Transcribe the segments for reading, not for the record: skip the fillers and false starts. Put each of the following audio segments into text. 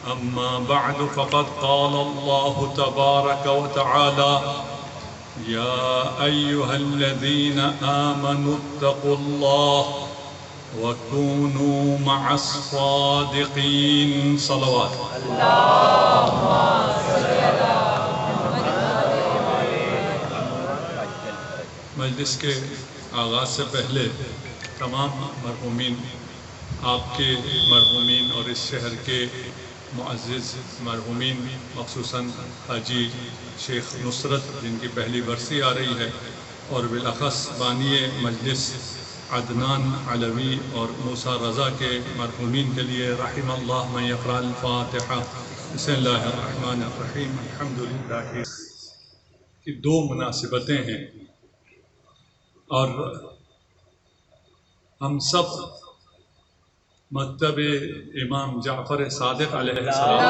أما بعد فقد قال الله تبارك وتعالى يا أيها الذين آمنوا اتقوا الله وكونوا مع الصادقين صلوات مجلس کے آغاز سے پہلے تمام مرحومین، آپ کے مرحومین اور اس شہر کے معزز مرحومین، مخصوصاً حاجی شیخ نصرت جن کی پہلی برسی آ رہی ہے، اور بالاخص بانی مجلس عدنان علوی اور موسیٰ رضا کے مرحومین کے لیے رحم اللہ من یقرأ الفاتحہ۔ بسم اللہ الرحمن الرحیم۔ الحمدللہ کی دو مناسبتیں ہیں، اور ہم سب مکتب امام جعفر صادق علیہ السلام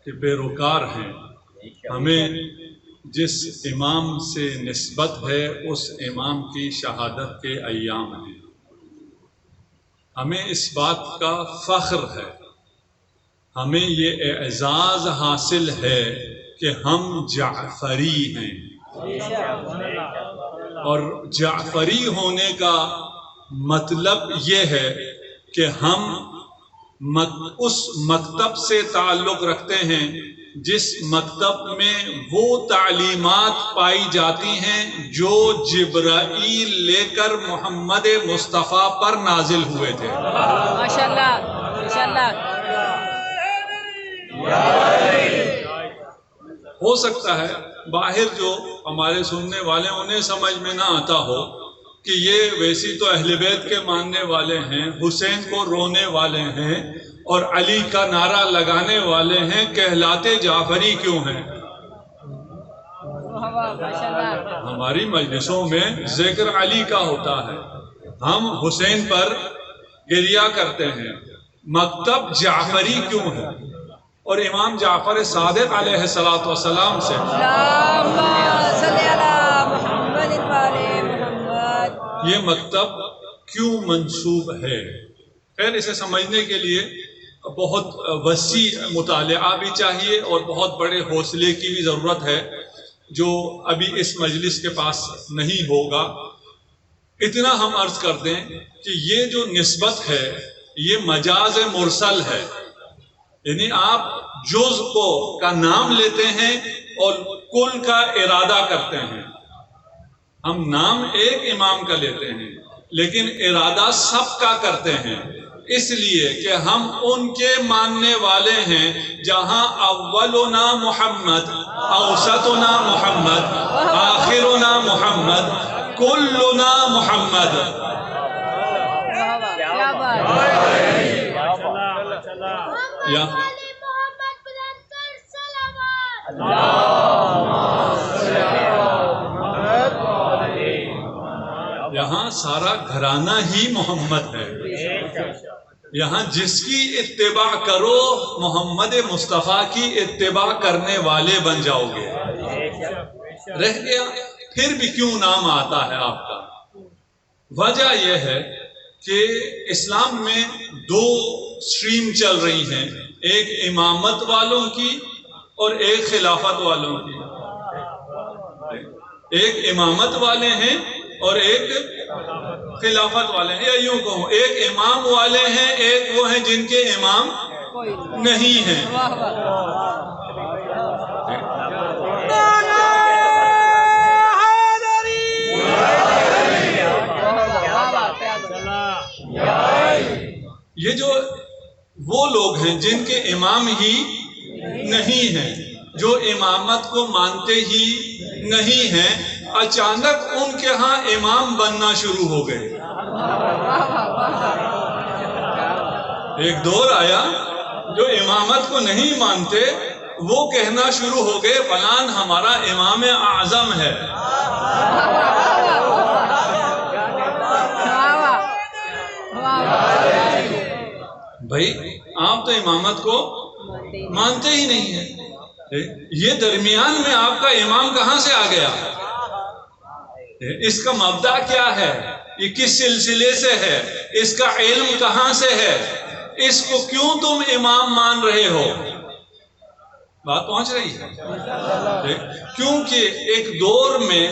کے پیروکار ہیں۔ ہمیں جس امام سے نسبت ہے اس امام کی شہادت کے ایام ہیں، ہمیں اس بات کا فخر ہے، ہمیں یہ اعزاز حاصل ہے کہ ہم جعفری ہیں، اور جعفری ہونے کا مطلب یہ ہے کہ ہم اس مکتب سے تعلق رکھتے ہیں جس مکتب میں وہ تعلیمات پائی جاتی ہیں جو جبرائیل لے کر محمد مصطفیٰ پر نازل ہوئے تھے۔ ماشاءاللہ ماشاءاللہ۔ ہو سکتا ہے باہر جو ہمارے سننے والے انہیں سمجھ میں نہ آتا ہو کہ یہ ویسی تو اہل بیت کے ماننے والے ہیں، حسین کو رونے والے ہیں اور علی کا نعرہ لگانے والے ہیں، کہلاتے جعفری کیوں ہیں؟ ہماری مجلسوں میں ذکر علی کا ہوتا ہے، ہم حسین پر گریہ کرتے ہیں، مکتب جعفری کیوں ہے؟ اور امام جعفر صادق علیہ السلام سے یہ مکتب کیوں منسوب ہے؟ خیر، اسے سمجھنے کے لیے بہت وسیع مطالعہ بھی چاہیے اور بہت بڑے حوصلے کی بھی ضرورت ہے، جو ابھی اس مجلس کے پاس نہیں ہوگا۔ اتنا ہم عرض کر دیں کہ یہ جو نسبت ہے یہ مجاز مرسل ہے، یعنی آپ جز کا نام لیتے ہیں اور کل کا ارادہ کرتے ہیں۔ ہم نام ایک امام کا لیتے ہیں لیکن ارادہ سب کا کرتے ہیں، اس لیے کہ ہم ان کے ماننے والے ہیں جہاں اولنا محمد، اوسطنا محمد، آخرنا محمد، کلنا محمد۔ یہاں سارا گھرانہ ہی محمد ہے، یہاں جس کی اتباع کرو محمد مصطفیٰ کی اتباع کرنے والے بن جاؤ گے۔ رہ گیا پھر بھی کیوں نام آتا ہے آپ کا؟ وجہ یہ ہے کہ اسلام میں دو سٹریم چل رہی ہیں، ایک امامت والوں کی اور ایک خلافت والوں کی۔ ایک امامت والے ہیں اور ایک خلافت والے ہیں، یا یوں کہوں ایک امام والے ہیں، ایک وہ ہیں جن کے امام نہیں ہیں۔ یہ جو وہ لوگ ہیں جن کے امام ہی نہیں ہیں، جو امامت کو مانتے ہی نہیں ہیں، اچانک ان کے ہاں امام بننا شروع ہو گئے۔ ایک دور آیا جو امامت کو نہیں مانتے وہ کہنا شروع ہو گئے فلان ہمارا امام اعظم ہے۔ بھائی آپ تو امامت کو مانتے ہی نہیں ہیں، یہ درمیان میں آپ کا امام کہاں سے آ گیا؟ اس کا مبدا کیا ہے، یہ کس سلسلے سے ہے، اس کا علم کہاں سے ہے، اس کو کیوں تم امام مان رہے ہو؟ بات پہنچ رہی ہے؟ کیونکہ ایک دور میں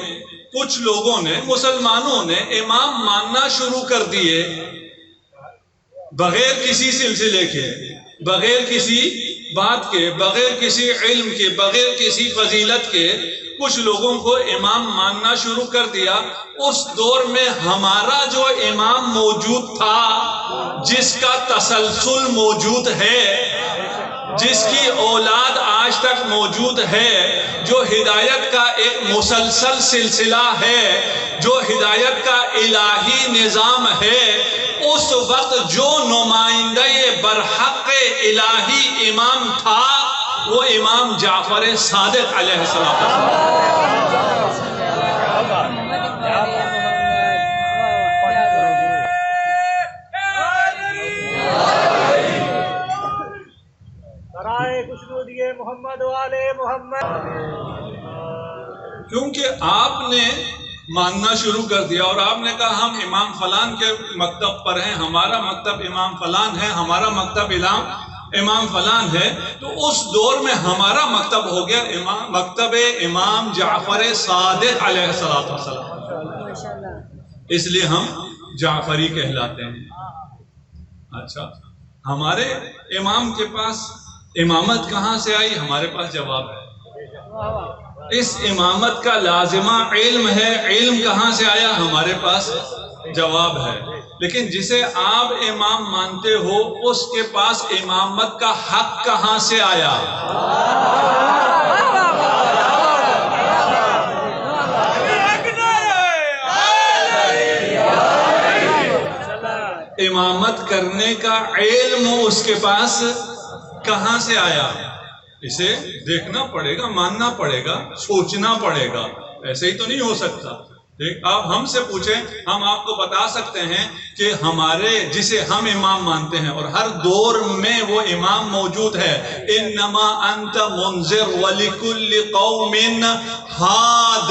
کچھ لوگوں نے، مسلمانوں نے امام ماننا شروع کر دیے بغیر کسی سلسلے کے، بغیر کسی بات کے، بغیر کسی علم کے، بغیر کسی فضیلت کے کچھ لوگوں کو امام ماننا شروع کر دیا۔ اس دور میں ہمارا جو امام موجود تھا، جس کا تسلسل موجود ہے، جس کی اولاد آج تک موجود ہے، جو ہدایت کا ایک مسلسل سلسلہ ہے، جو ہدایت کا الہی نظام ہے، اس وقت جو نمائندہ برحق الہی امام تھا وہ امام جعفر صادق علیہ السلام۔ محمد والے محمد، کیونکہ آپ نے ماننا شروع کر دیا اور آپ نے کہا ہم امام فلان کے مکتب پر ہیں، ہمارا مکتب امام فلان ہے، ہمارا مکتب امام فلان ہے، تو اس دور میں ہمارا مکتب ہو گیا مکتب امام جعفر صادق علیہ السلام، اس لیے ہم جعفری کہلاتے ہیں۔ اچھا، ہمارے امام کے پاس امامت کہاں سے آئی؟ ہمارے پاس جواب ہے۔ اس امامت کا لازمہ علم ہے، علم کہاں سے آیا؟ ہمارے پاس جواب ہے۔ لیکن جسے آپ امام مانتے ہو، اس کے پاس امامت کا حق کہاں سے آیا؟ امامت کرنے کا علم اس کے پاس کہاں سے آیا؟ اسے دیکھنا پڑے گا، ماننا پڑے گا، سوچنا پڑے گا، ایسے ہی تو نہیں ہو سکتا۔ آپ ہم سے پوچھیں، ہم آپ کو بتا سکتے ہیں کہ ہمارے جسے ہم امام مانتے ہیں اور ہر دور میں وہ امام موجود ہے، انما انت منذر ولکل قوم ہاد،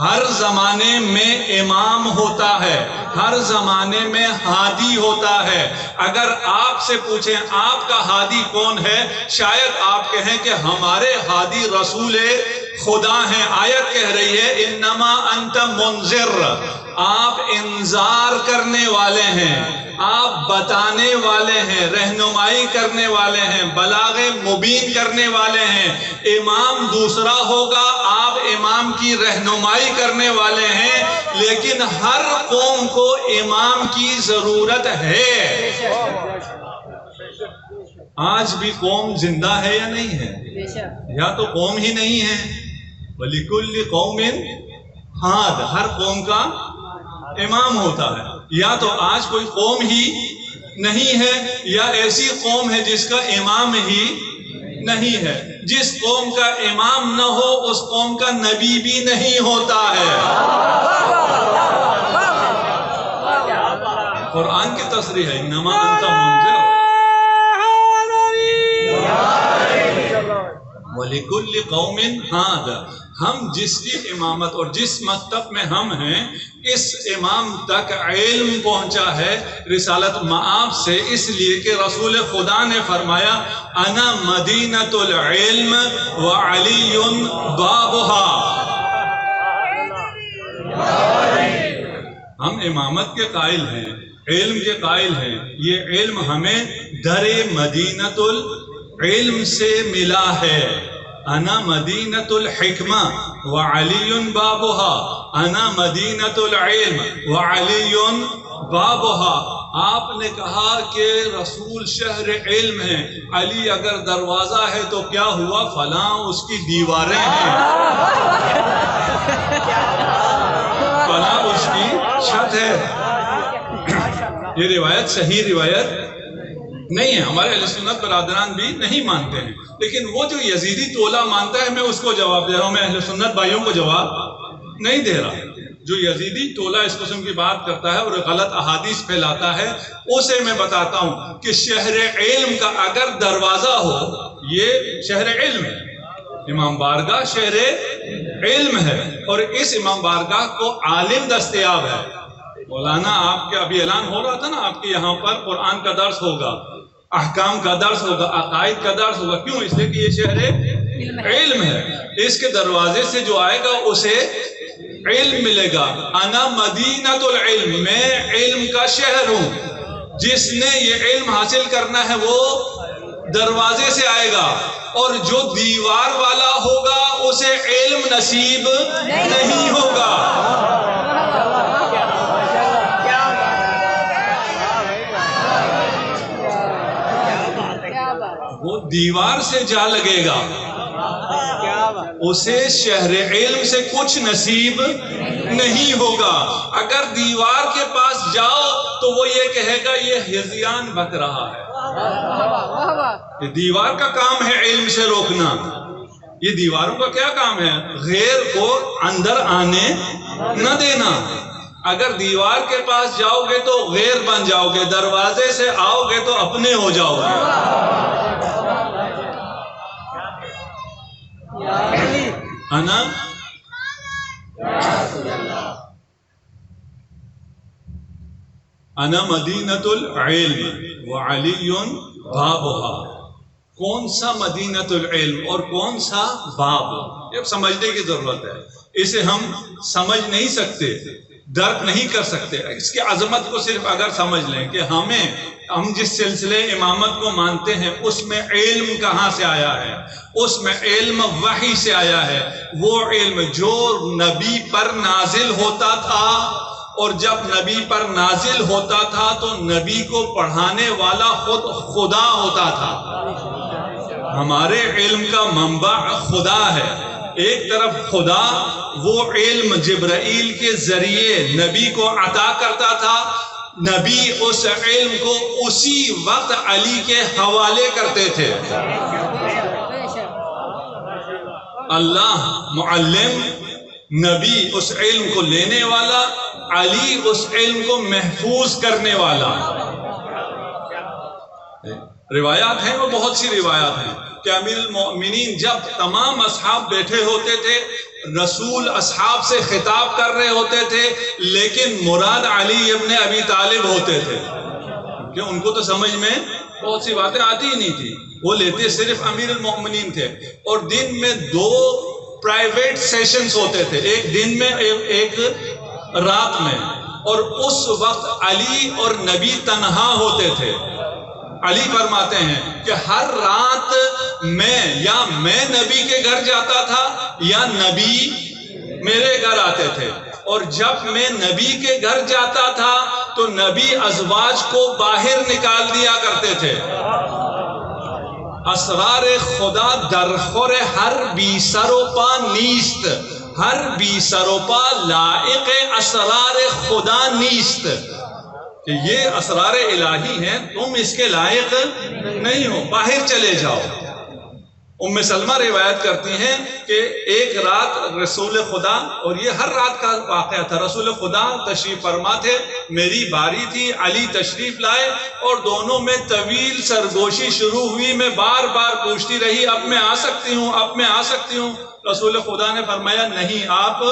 ہر زمانے میں امام ہوتا ہے، ہر زمانے میں ہادی ہوتا ہے۔ اگر آپ سے پوچھیں آپ کا ہادی کون ہے، شاید آپ کہیں کہ ہمارے ہادی رسول خدا ہیں۔ آیت کہہ رہی ہے انما انت منذر، آپ انذار کرنے والے ہیں، آپ بتانے والے ہیں، رہنمائی کرنے والے ہیں، بلاغ مبین کرنے والے ہیں۔ امام دوسرا ہوگا، آپ امام کی رہنمائی کرنے والے ہیں، لیکن ہر قوم کو امام کی ضرورت ہے۔ آج بھی قوم زندہ ہے یا نہیں ہے؟ یا تو قوم ہی نہیں ہے۔ وَلِكُلِّ قَوْمٍ ہاد، ہر قوم کا امام ہوتا ہے۔ یا تو آج کوئی قوم ہی نہیں ہے، یا ایسی قوم ہے جس کا امام ہی نہیں ہے۔ جس قوم کا امام نہ ہو اس قوم کا نبی بھی نہیں ہوتا ہے۔ قرآن کی تصریح ہے انما انت منذر وَلِكُلِّ قَوْمٍ ہاد، ہم جس کی امامت اور جس مکتب میں ہم ہیں، اس امام تک علم پہنچا ہے رسالت مآب سے، اس لیے کہ رسول خدا نے فرمایا انا مدینۃ العلم وعلی بابھا۔ ہم امامت کے قائل ہیں، علم کے قائل ہیں، یہ علم ہمیں در مدینۃ العلم سے ملا ہے۔ انا مدینۃ الحکمہ وعلی بابھا، انا مدینۃ العلم وعلی بابھا۔ آپ نے کہا کہ رسول شہر علم ہے، علی اگر دروازہ ہے تو کیا ہوا؟ فلاں اس کی دیواریں ہیں، فلاں اس کی چھت ہے۔ یہ روایت صحیح روایت نہیں ہے، ہمارے اہل سنت برادران بھی نہیں مانتے ہیں، لیکن وہ جو یزیدی ٹولہ مانتا ہے، میں اس کو جواب دے رہا ہوں، میں اہل سنت بھائیوں کو جواب نہیں دے رہا۔ جو یزیدی ٹولہ اس قسم کی بات کرتا ہے اور غلط احادیث پھیلاتا ہے، اسے میں بتاتا ہوں کہ شہر علم کا اگر دروازہ ہو، یہ شہر علم ہے، امام بارگاہ شہر علم ہے، اور اس امام بارگاہ کو عالم دستیاب ہے۔ مولانا آپ کے ابھی اعلان ہو رہا تھا نا، آپ کے یہاں پر قرآن کا درس ہوگا، احکام کا درس ہوگا، عقائد کا درس ہوگا۔ کیوں؟ اس لیے کہ یہ شہر علم ہے۔ اس کے دروازے سے جو آئے گا اسے علم ملے گا۔ انا مدینۃ العلم، میں علم کا شہر ہوں۔ جس نے یہ علم حاصل کرنا ہے وہ دروازے سے آئے گا، اور جو دیوار والا ہوگا اسے علم نصیب نہیں ہوگا۔ وہ دیوار سے جا لگے گا، اسے شہر علم سے کچھ نصیب نہیں ہوگا۔ اگر دیوار کے پاس جاؤ تو وہ یہ کہے گا یہ ہذیان بک رہا ہے۔ یہ دیوار کا کام ہے علم سے روکنا۔ یہ دیواروں کا کیا کام ہے؟ غیر کو اندر آنے نہ دینا۔ اگر دیوار کے پاس جاؤ گے تو غیر بن جاؤ گے، دروازے سے آؤ گے تو اپنے ہو جاؤ گے۔ انا مدینۃ العلم وعلی بابها۔ کون سا مدینۃ العلم اور کون سا باب؟ یہ سمجھنے کی ضرورت ہے۔ اسے ہم سمجھ نہیں سکتے، درک نہیں کر سکتے۔ اس کی عظمت کو صرف اگر سمجھ لیں کہ ہم جس سلسلے امامت کو مانتے ہیں اس میں علم کہاں سے آیا ہے، اس میں علم وحی سے آیا ہے۔ وہ علم جو نبی پر نازل ہوتا تھا، اور جب نبی پر نازل ہوتا تھا تو نبی کو پڑھانے والا خود خدا ہوتا تھا۔ ہمارے علم کا منبع خدا ہے۔ ایک طرف خدا وہ علم جبرائیل کے ذریعے نبی کو عطا کرتا تھا، نبی اس علم کو اسی وقت علی کے حوالے کرتے تھے۔ اللہ معلم، نبی اس علم کو لینے والا، علی اس علم کو محفوظ کرنے والا۔ روایات ہیں، وہ بہت سی روایات ہیں کہ امیر المؤمنین جب تمام اصحاب بیٹھے ہوتے تھے، رسول اصحاب سے خطاب کر رہے ہوتے تھے، لیکن مراد علی ابن ابی طالب ہوتے تھے، کہ ان کو تو سمجھ میں بہت سی باتیں آتی ہی نہیں تھی، وہ لیتے صرف امیر المؤمنین تھے۔ اور دن میں 2 پرائیویٹ سیشنز ہوتے تھے، ایک دن میں ایک رات میں، اور اس وقت علی اور نبی تنہا ہوتے تھے۔ علی فرماتے ہیں کہ ہر رات میں نبی کے گھر جاتا تھا یا نبی میرے گھر آتے تھے، اور جب میں نبی کے گھر جاتا تھا تو نبی ازواج کو باہر نکال دیا کرتے تھے۔ اسرار خدا درخور ہر بی سر و پا نیست، ہر بی سر و پا لائق اسرار خدا نیست، کہ یہ اسرار الہی ہیں، تم اس کے لائق نہیں ہو، باہر چلے جاؤ۔ ام سلمہ روایت کرتی ہیں کہ ایک رات رسول خدا، اور یہ ہر رات کا واقعہ تھا، رسول خدا تشریف فرما تھے، میری باری تھی، علی تشریف لائے، اور دونوں میں طویل سرگوشی شروع ہوئی۔ میں بار بار پوچھتی رہی اب میں آ سکتی ہوں، اب میں آ سکتی ہوں۔ رسول خدا نے فرمایا نہیں، آپ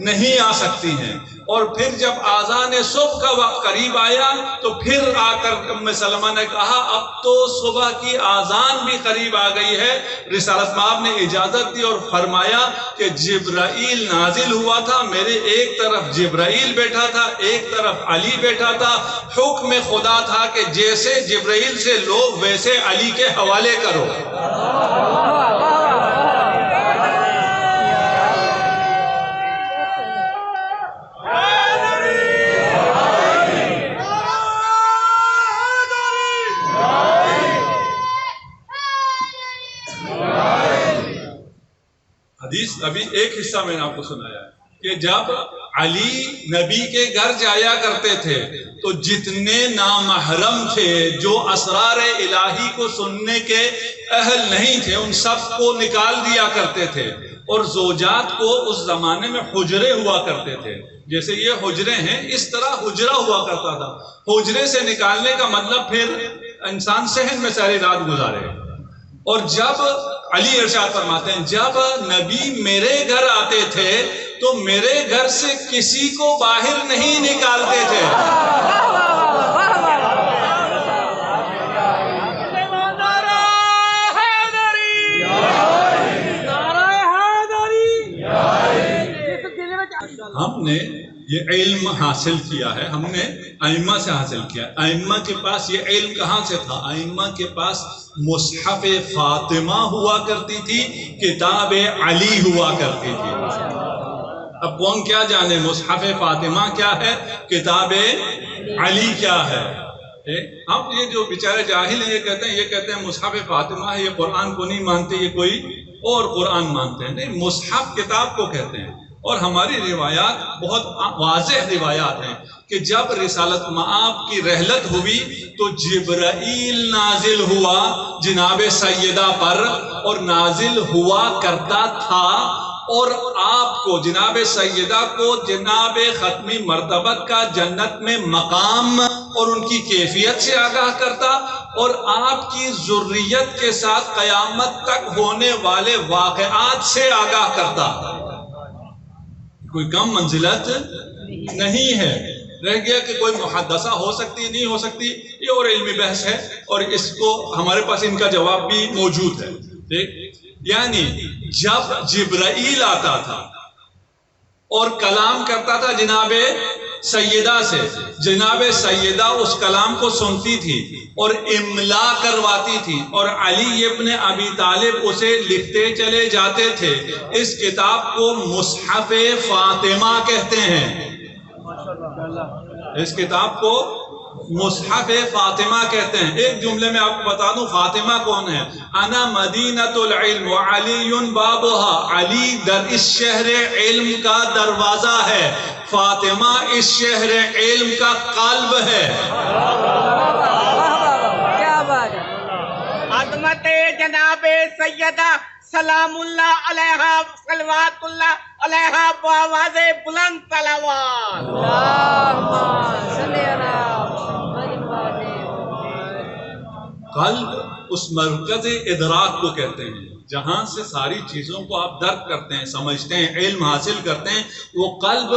نہیں آ سکتی ہیں۔ اور پھر جب آذان صبح کا وقت قریب آیا تو پھر آ کر ام سلمہ نے کہا اب تو صبح کی آذان بھی قریب آ گئی ہے۔ رسالت مآب نے اجازت دی اور فرمایا کہ جبرائیل نازل ہوا تھا، میرے ایک طرف جبرائیل بیٹھا تھا، ایک طرف علی بیٹھا تھا۔ حکم خدا تھا کہ جیسے جبرائیل سے لو ویسے علی کے حوالے کرو۔ حدیث ابھی ایک حصہ میں نے آپ کو سنایا ہے کہ جب علی نبی کے گھر جایا کرتے تھے تو جتنے نامحرم تھے جو اسرار الہی کو سننے کے اہل نہیں تھے ان سب کو نکال دیا کرتے تھے، اور زوجات کو اس زمانے میں حجرے ہوا کرتے تھے، جیسے یہ حجرے ہیں اس طرح حجرہ ہوا کرتا تھا۔ حجرے سے نکالنے کا مطلب پھر انسان صحن میں ساری رات گزارے، اور جب علی ارشاد فرماتے ہیں جب نبی میرے گھر آتے تھے تو میرے گھر سے کسی کو باہر نہیں نکالتے تھے. ہم نے یہ علم حاصل کیا ہے، ہم نے ائمہ سے حاصل کیا. ائمہ کے پاس یہ علم کہاں سے تھا؟ ائمہ کے پاس مصحف فاطمہ ہوا کرتی تھی، کتاب علی ہوا کرتی تھی. اب کون کیا جانے مصحف فاطمہ کیا ہے، کتاب علی کیا ہے. اب یہ جو بیچارے جاہل ہیں یہ کہتے ہیں مصحف فاطمہ ہے، یہ قرآن کو نہیں مانتے، یہ کوئی اور قرآن مانتے ہیں. نہیں، مصحف کتاب کو کہتے ہیں. اور ہماری روایات بہت واضح روایات ہیں کہ جب رسالت مآب کی رحلت ہوئی تو جبرائیل نازل ہوا جناب سیدہ پر، اور نازل ہوا کرتا تھا، اور آپ کو جناب سیدہ کو جناب ختمی مرتبت کا جنت میں مقام اور ان کی کیفیت سے آگاہ کرتا، اور آپ کی ذریت کے ساتھ قیامت تک ہونے والے واقعات سے آگاہ کرتا. کوئی کم منزلت نہیں ہے. رہ گیا کہ کوئی محدثہ ہو سکتی نہیں ہو سکتی، یہ اور علمی بحث ہے، اور اس کو ہمارے پاس ان کا جواب بھی موجود ہے. یعنی جب جبرائیل آتا تھا اور کلام کرتا تھا جناب سیدہ سے، جناب سیدہ اس کلام کو سنتی تھی اور املا کرواتی تھی، اور علی ابن ابی طالب اسے لکھتے چلے جاتے تھے. اس کتاب کو مصحف فاطمہ کہتے ہیں. اس کتاب کو مصحف فاطمہ کہتے ہیں. ایک جملے میں آپ کو بتا دوں فاطمہ کون ہے. انا مدینۃ العلم وعلی بابها، علی در اس شہر علم کا دروازہ ہے، فاطمہ اس شہر علم کا قلب ہے. کیا بات ہے. عظمت جناب سیدہ سلام اللہ علیہا صلوات اللہ علیہا بآواز بلند صلوات. اللہم صلی علی قلب اس مرکز ادراک کو کہتے ہیں جہاں سے ساری چیزوں کو آپ درک کرتے ہیں، سمجھتے ہیں، علم حاصل کرتے ہیں. وہ قلب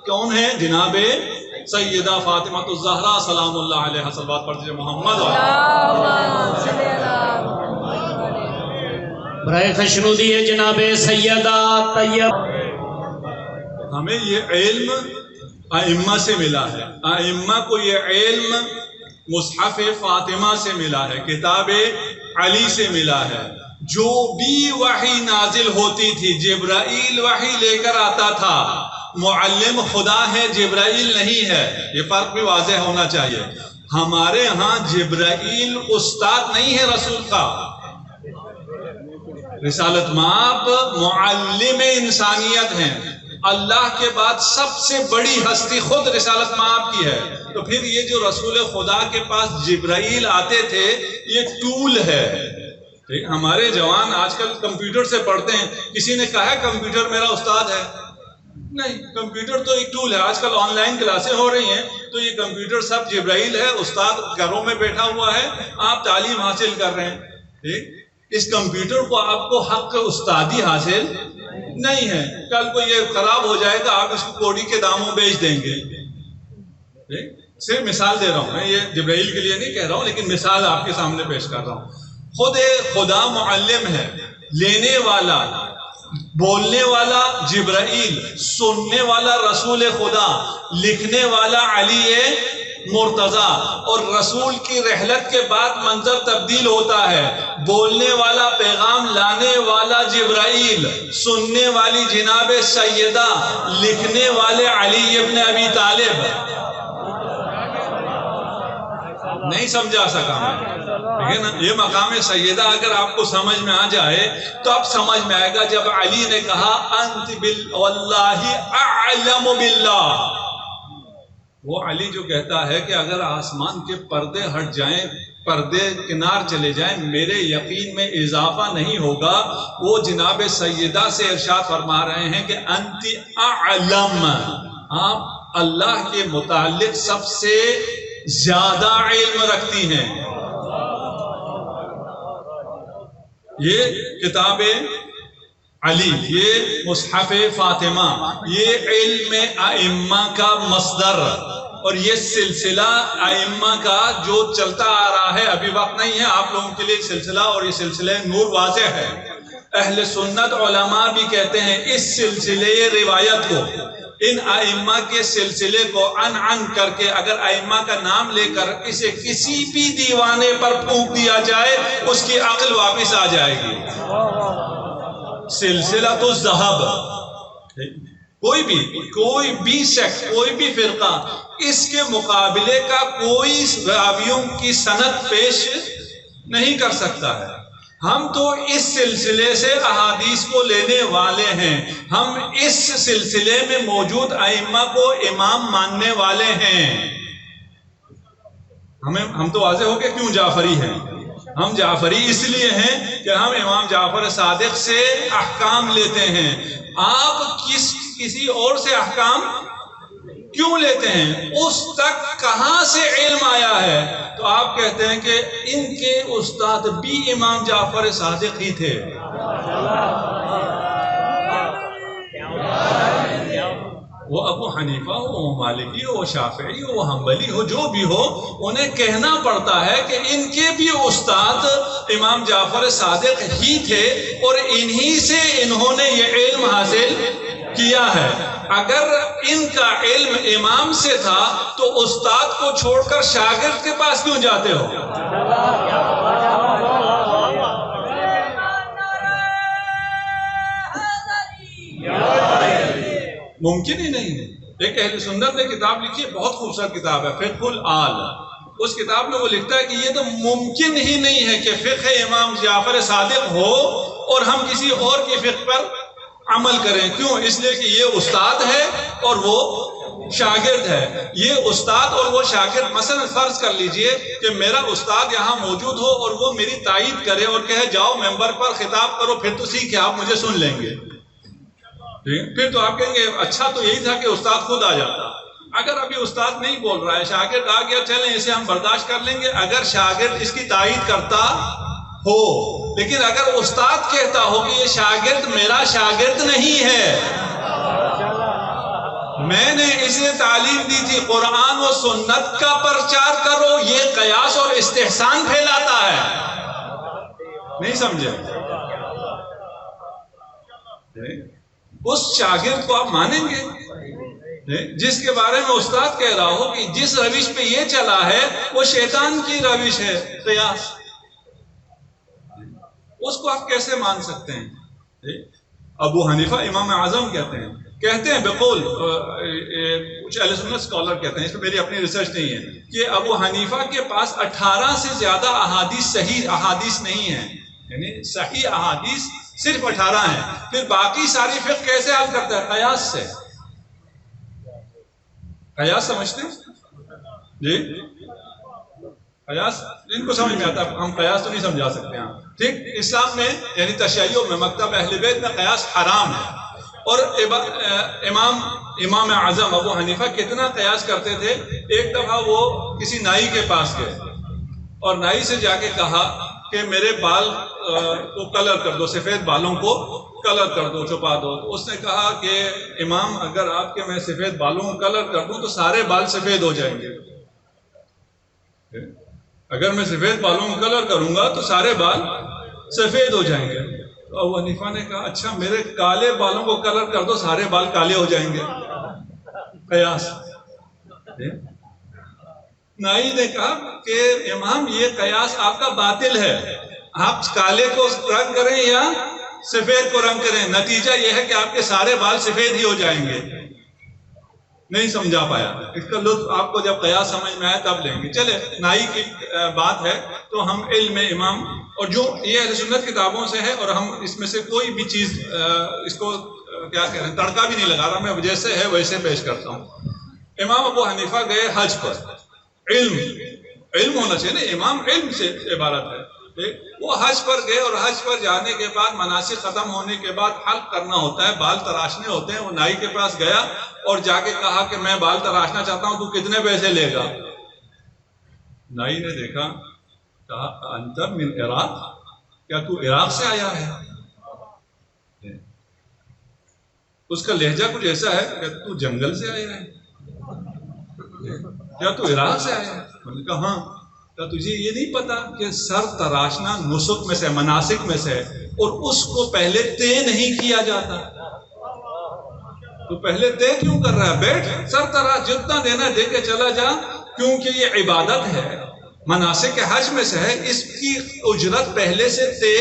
کون ہے؟ جناب سیدہ فاطمہ الزہرا سلام اللہ علیہ. صلوات پڑھتے محمد. اللہم صلی علی برائے خشنودی ہے جناب سیدہ طیب. ہمیں یہ علم ائمہ سے ملا ہے. ائمہ کو یہ علم مصحف فاطمہ سے ملا ہے، کتاب علی سے ملا ہے. جو بھی وحی نازل ہوتی تھی جبرائیل وحی لے کر آتا تھا. معلم خدا ہے، جبرائیل نہیں ہے، یہ فرق بھی واضح ہونا چاہیے. ہمارے ہاں جبرائیل استاد نہیں ہے رسول کا. رسالت مآب معلم انسانیت ہیں. اللہ کے بعد سب سے بڑی ہستی خود رسالت مآب کی ہے. تو پھر یہ جو رسول خدا کے پاس جبرائیل آتے تھے یہ ٹول ہے. ہمارے جوان آج کل کمپیوٹر سے پڑھتے ہیں. کسی نے کہا ہے کمپیوٹر میرا استاد ہے؟ نہیں، کمپیوٹر تو ایک ٹول ہے. آج کل آن لائن کلاسیں ہو رہی ہیں تو یہ کمپیوٹر سب جبرائیل ہے. استاد گھروں میں بیٹھا ہوا ہے، آپ تعلیم حاصل کر رہے ہیں. اس کمپیوٹر کو آپ کو حق استادی حاصل نہیں ہے. کل کو یہ خراب ہو جائے گا، آپ اس کو کوڑی کے داموں بیچ دیں گے. صرف مثال دے رہا ہوں، میں یہ جبرائیل کے لیے نہیں کہہ رہا ہوں، لیکن مثال آپ کے سامنے پیش کر رہا ہوں. خود خدا معلم ہے، لینے والا بولنے والا جبرائیل، سننے والا رسول خدا، لکھنے والا علی مرتضیٰ. اور رسول کی رحلت کے بعد منظر تبدیل ہوتا ہے. بولنے والا پیغام لانے والا جبرائیل، سننے والی جناب سیدہ، لکھنے والے علی ابن ابی طالب. نہیں سمجھا سکا میں، ٹھیک ہے نا. یہ مقام سیدہ اگر آپ کو سمجھ میں آ جائے تو اب سمجھ میں آئے گا جب علی نے کہا انت واللہ اعلم باللہ. وہ علی جو کہتا ہے کہ اگر آسمان کے پردے ہٹ جائیں، پردے کنار چلے جائیں، میرے یقین میں اضافہ نہیں ہوگا. وہ جناب سیدہ سے ارشاد فرما رہے ہیں کہ انت اعلم، آپ اللہ کے متعلق سب سے زیادہ علم رکھتی ہیں. یہ کتاب علی، یہ مصحف فاطمہ، یہ علم ائمہ کا مصدر اور یہ سلسلہ ائمہ کا جو چلتا آ رہا ہے، ابھی وقت نہیں ہے آپ لوگوں کے لیے سلسلہ، اور یہ سلسلہ نور واضح ہے۔ اہل سنت علماء بھی کہتے ہیں اس سلسلے روایت کو، ان ائمہ کے سلسلے کو عن کر کے اگر ائمہ کا نام لے کر اسے کسی بھی دیوانے پر پھونک دیا جائے اس کی عقل واپس آ جائے گی۔ سلسلہ تو ذہب، کوئی بھی سیکٹ، کوئی بھی فرقہ اس کے مقابلے کا کوئی راویوں کی سند پیش نہیں کر سکتا ہے۔ ہم تو اس سلسلے سے احادیث کو لینے والے ہیں، ہم اس سلسلے میں موجود ائمہ کو امام ماننے والے ہیں۔ ہم تو واضح ہو کہ کیوں جعفری ہیں۔ ہم جعفری اس لیے ہیں کہ ہم امام جعفر صادق سے احکام لیتے ہیں۔ آپ کسی اور سے احکام کیوں لیتے ہیں؟ اس تک کہاں سے علم آیا ہے؟ تو آپ کہتے ہیں کہ ان کے استاد بھی امام جعفر صادق ہی تھے۔ وہ ابو حنیفہ ہو، وہ مالکی ہو، وہ شافعی ہو، وہ حنبلی ہو، جو بھی ہو، انہیں کہنا پڑتا ہے کہ ان کے بھی استاد امام جعفر صادق ہی تھے اور انہی سے انہوں نے یہ علم حاصل کیا ہے۔ اگر ان کا علم امام سے تھا تو استاد کو چھوڑ کر شاگرد کے پاس کیوں جاتے ہو؟ ممکن ہی نہیں ہے۔ ایک اہل سنت نے کتاب لکھی ہے، بہت خوبصورت کتاب ہے، فقہ الآل۔ اس کتاب میں وہ لکھتا ہے کہ یہ تو ممکن ہی نہیں ہے کہ فقہ امام جعفر صادق ہو اور ہم کسی اور کی فقہ پر عمل کریں۔ کیوں؟ اس لیے کہ یہ استاد ہے اور وہ شاگرد ہے۔ یہ استاد اور وہ شاگرد، مثلا فرض کر لیجئے کہ میرا استاد یہاں موجود ہو اور وہ میری تائید کرے اور کہے جاؤ ممبر پر خطاب کرو، پھر تو سیکھے آپ مجھے سن لیں گے، پھر تو آپ کہیں گے اچھا تو یہی تھا کہ استاد خود آ جاتا۔ اگر ابھی استاد نہیں بول رہا ہے، شاگرد آ گیا، چلیں اسے ہم برداشت کر لیں گے اگر شاگرد اس کی تائید کرتا ہو، لیکن اگر استاد کہتا ہو کہ یہ شاگرد میرا شاگرد نہیں ہے، میں نے اسے تعلیم دی تھی قرآن و سنت کا پرچار کرو، یہ قیاس اور استحسان پھیلاتا ہے، نہیں سمجھے؟ اس شاگرد کو آپ مانیں گے جس کے بارے میں استاد کہہ رہا ہو کہ جس روش پہ یہ چلا ہے وہ شیطان کی روش ہے، قیاس، اس کو آپ کیسے مان سکتے ہیں؟ ابو حنیفہ امام اعظم کہتے ہیں بقول کچھ اہل سنت اسکالر کہتے ہیں، اس پہ میری اپنی ریسرچ نہیں ہے، کہ ابو حنیفہ کے پاس 18 سے زیادہ احادیث صحیح احادیث نہیں ہیں، یعنی صحیح احادیث صرف 18 ہیں، پھر باقی ساری فقہ کیسے حل کرتا ہے؟ قیاس سے۔ قیاس سمجھتے ہیں؟ جی قیاس ان کو سمجھ میں آتا ہے، ہم قیاس تو نہیں سمجھا سکتے ہیں، ٹھیک؟ اسلام میں یعنی تشیع میں، مکتب اہل بیت میں قیاس حرام ہے۔ اور امام اعظم ابو حنیفہ کتنا قیاس کرتے تھے؟ ایک دفعہ وہ کسی نائی کے پاس گئے اور نائی سے جا کے کہا کہ میرے بال کو کلر کر دو، سفید بالوں کو کلر کر دو، چھپا دو۔ تو اس نے کہا کہ امام اگر آپ کے میں سفید بالوں کو کلر کر دوں تو سارے بال سفید ہو جائیں گے، اگر میں سفید بالوں کو کلر کروں گا تو سارے بال سفید ہو جائیں گے۔ تو ابو حنیفہ نے کہا اچھا میرے کالے بالوں کو کلر کر دو، سارے بال کالے ہو جائیں گے، قیاس۔ نائی نے کہا کہ امام یہ قیاس آپ کا باطل ہے، آپ کالے کو رنگ کریں یا سفید کو رنگ کریں، نتیجہ یہ ہے کہ آپ کے سارے بال سفید ہی ہو جائیں گے۔ نہیں سمجھا پایا، اس کا لطف آپ کو جب قیاس سمجھ میں آئے تب لیں گے۔ چلے نائی کی بات ہے تو ہم علم امام اور جو یہ اہل سنت کتابوں سے ہے، اور ہم اس میں سے کوئی بھی چیز اس کو کیا کہہ رہے ہیں تڑکا بھی نہیں لگا رہا، میں جیسے ہے ویسے پیش کرتا ہوں۔ امام ابو حنیفہ گئے حج پر، علم ہونا چاہیے نا، امام علم سے عبارت ہے۔ وہ حج پر گئے اور حج پر جانے کے بعد مناسک ختم ہونے کے بعد حلق کرنا ہوتا ہے، بال تراشنے ہوتے ہیں۔ وہ نائی کے پاس گیا اور جا کے کہا کہ میں بال تراشنا چاہتا ہوں، تو کتنے پیسے لے گا؟ نائی نے دیکھا، کہا انت من عراق، کیا تو عراق سے آیا ہے؟ اس کا لہجہ کچھ ایسا ہے کہ تو جنگل سے آیا ہے؟ کیا تو عراق سے آیا ہے؟ میں نے کہا ہاں۔ کیا تجھے یہ نہیں پتا کہ سر تراشنا نسک میں سے، مناسک میں سے ہے، اور اس کو پہلے طے نہیں کیا جاتا؟ تو پہلے طے کیوں کر رہا ہے؟ بیٹھ، سر تراش، جتنا دینا دے کے چلا جا، کیونکہ یہ عبادت ہے، مناسک کے حج میں سے ہے، اس کی اجرت پہلے سے طے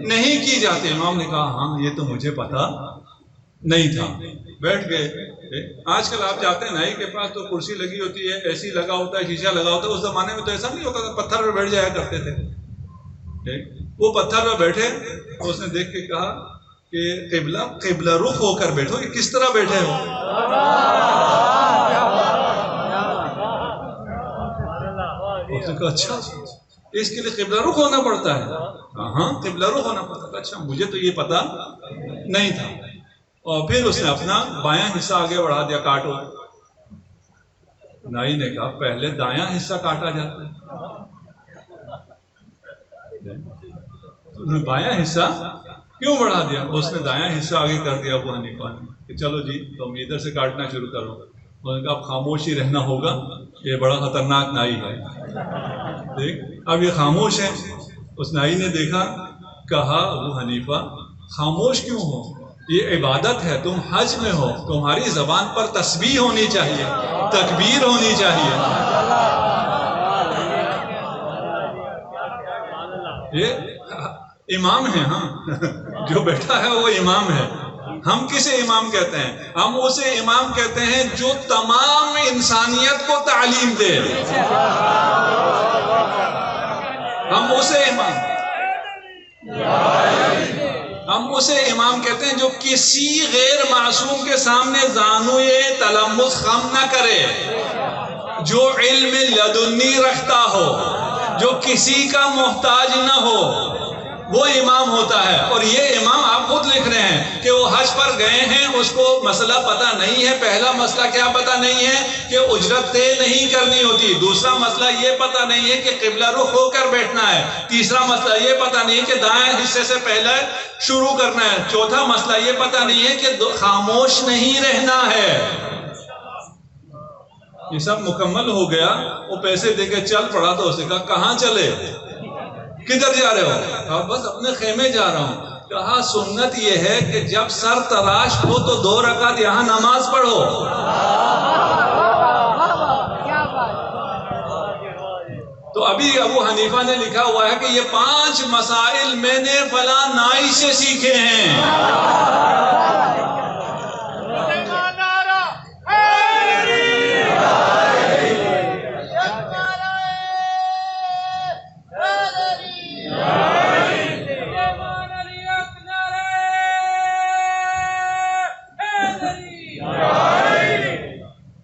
نہیں کی جاتی۔ امام نے کہا ہاں یہ تو مجھے پتا نہیں تھا۔ بیٹھ گئے۔ آج کل آپ جاتے ہیں نائی کے پاس تو کرسی لگی ہوتی ہے، اے سی لگا ہوتا ہے، شیشہ لگا ہوتا ہے۔ اس زمانے میں تو ایسا نہیں ہوتا تھا، پتھر پہ بیٹھ جایا کرتے تھے۔ وہ پتھر پہ بیٹھے تو اس نے دیکھ کے کہا کہ قبلہ رخ ہو کر بیٹھو۔ یہ کس طرح بیٹھے ہو؟ اس نے کہا اچھا اس کے لیے قبلہ رخ ہونا پڑتا ہے؟ ہاں قبلہ رخ ہونا پڑتا تھا۔ اچھا مجھے تو یہ پتا نہیں تھا۔ اور پھر اس نے اپنا بایاں حصہ آگے بڑھا دیا، کاٹو۔ نائی نے کہا پہلے دایاں حصہ کاٹا جاتا ہے۔ انہوں نے بایاں حصہ کیوں بڑھا دیا؟ اس نے دایاں حصہ آگے کر دیا ابو حنیفہ نے کہ چلو جی تم ادھر سے کاٹنا شروع کرو۔ انہوں نے کہا اب خاموش ہی رہنا ہوگا، یہ بڑا خطرناک نائی ہے۔ دیکھ اب یہ خاموش ہے۔ اس نائی نے دیکھا، کہا ابو حنیفہ خاموش کیوں ہو؟ یہ عبادت ہے، تم حج میں ہو، تمہاری زبان پر تسبیح ہونی چاہیے، تکبیر ہونی چاہیے۔ یہ امام ہے، ہاں جو بیٹھا ہے وہ امام ہے۔ ہم کسے امام کہتے ہیں؟ ہم اسے امام کہتے ہیں جو تمام انسانیت کو تعلیم دے۔ ہم اسے امام کہتے ہیں جو کسی غیر معصوم کے سامنے زانوئے تلمس خم نہ کرے، جو علم لدنی رکھتا ہو، جو کسی کا محتاج نہ ہو، وہ امام ہوتا ہے۔ اور یہ امام آپ خود لکھ رہے ہیں کہ وہ حج پر گئے ہیں، اس کو مسئلہ پتہ نہیں ہے۔ پہلا مسئلہ کیا پتہ نہیں ہے؟ کہ اجرت طے نہیں کرنی ہوتی۔ دوسرا مسئلہ یہ پتہ نہیں ہے کہ قبلہ رخ ہو کر بیٹھنا ہے۔ تیسرا مسئلہ یہ پتہ نہیں ہے کہ دائیں حصے سے پہلے شروع کرنا ہے۔ چوتھا مسئلہ یہ پتہ نہیں ہے کہ خاموش نہیں رہنا ہے۔ یہ سب مکمل ہو گیا، وہ پیسے دے کے چل پڑا تو اس نے کہا کہاں چلے؟ کدھر جا رہے ہو؟ کہا بس اپنے خیمے جا رہا ہوں۔ کہا سنت یہ ہے کہ جب سر تراش ہو تو 2 رکعت یہاں نماز پڑھو۔ تو ابھی ابو حنیفہ نے لکھا ہوا ہے کہ یہ 5 مسائل میں نے فلاں نائی سے سیکھے ہیں۔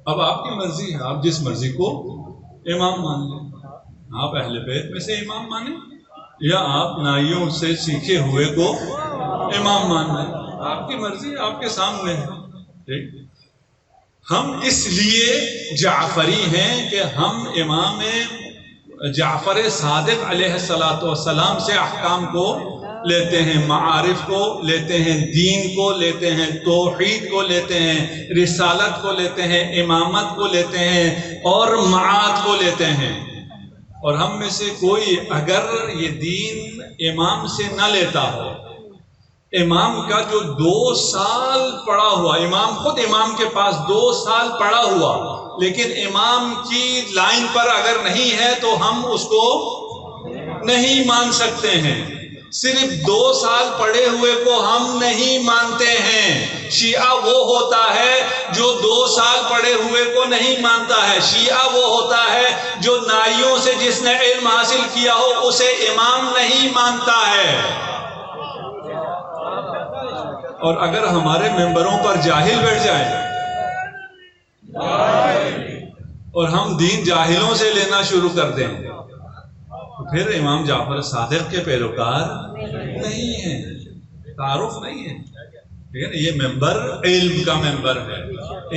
اب آپ کی مرضی ہے، آپ جس مرضی کو امام مان لیں۔ آپ اہل بیت میں سے امام مانیں یا آپ نائیوں سے سیکھے ہوئے کو امام مان لیں، آپ کی مرضی آپ کے سامنے ہے۔ ہم اس لیے جعفری ہیں کہ ہم امام جعفر صادق علیہ السلام سے احکام کو لیتے ہیں، معارف کو لیتے ہیں، دین کو لیتے ہیں، توحید کو لیتے ہیں، رسالت کو لیتے ہیں، امامت کو لیتے ہیں اور معاد کو لیتے ہیں۔ اور ہم میں سے کوئی اگر یہ دین امام سے نہ لیتا ہو، امام کا جو 2 سال پڑھا ہوا، امام خود امام کے پاس 2 سال پڑھا ہوا، لیکن امام کی لائن پر اگر نہیں ہے تو ہم اس کو نہیں مان سکتے ہیں۔ صرف 2 سال پڑھے ہوئے کو ہم نہیں مانتے ہیں۔ شیعہ وہ ہوتا ہے جو 2 سال پڑھے ہوئے کو نہیں مانتا ہے۔ شیعہ وہ ہوتا ہے جو نائیوں سے جس نے علم حاصل کیا ہو اسے امام نہیں مانتا ہے۔ اور اگر ہمارے ممبروں پر جاہل بیٹھ جائیں اور ہم دین جاہلوں سے لینا شروع کر دیں تو پھر امام جعفر صادق کے پیروکار نہیں ہیں، تعارف نہیں ہے۔ لیکن یہ ممبر علم کا ممبر ہے،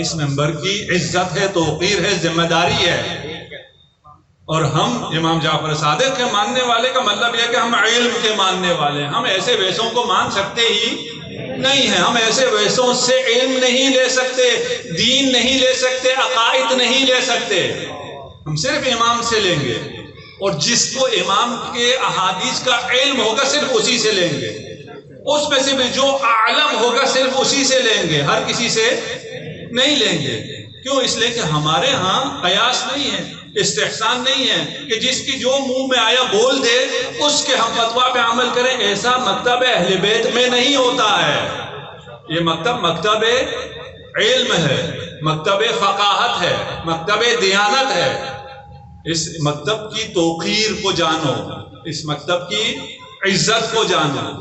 اس ممبر کی عزت ہے، توقیر ہے، ذمہ داری ہے۔ اور ہم امام جعفر صادق کے ماننے والے کا مطلب یہ کہ ہم علم کے ماننے والے ہیں. ہم ایسے ویسوں کو مان سکتے ہی نہیں ہیں. ہم ایسے ویسوں سے علم نہیں لے سکتے, دین نہیں لے سکتے, عقائد نہیں لے سکتے. ہم صرف امام سے لیں گے, اور جس کو امام کے احادیث کا علم ہوگا صرف اسی سے لیں گے. اس میں سے بھی جو عالم ہوگا صرف اسی سے لیں گے, ہر کسی سے نہیں لیں گے. کیوں؟ اس لیے کہ ہمارے ہاں قیاس نہیں ہے, استحسان نہیں ہے کہ جس کی جو منہ میں آیا بول دے اس کے ہم فتویٰ پہ عمل کریں. ایسا مکتب اہل بیت میں نہیں ہوتا ہے. یہ مکتب علم ہے, مکتب فقاہت ہے, مکتب دیانت ہے. اس مکتب کی توقیر کو جانو, اس مکتب کی عزت کو جانو.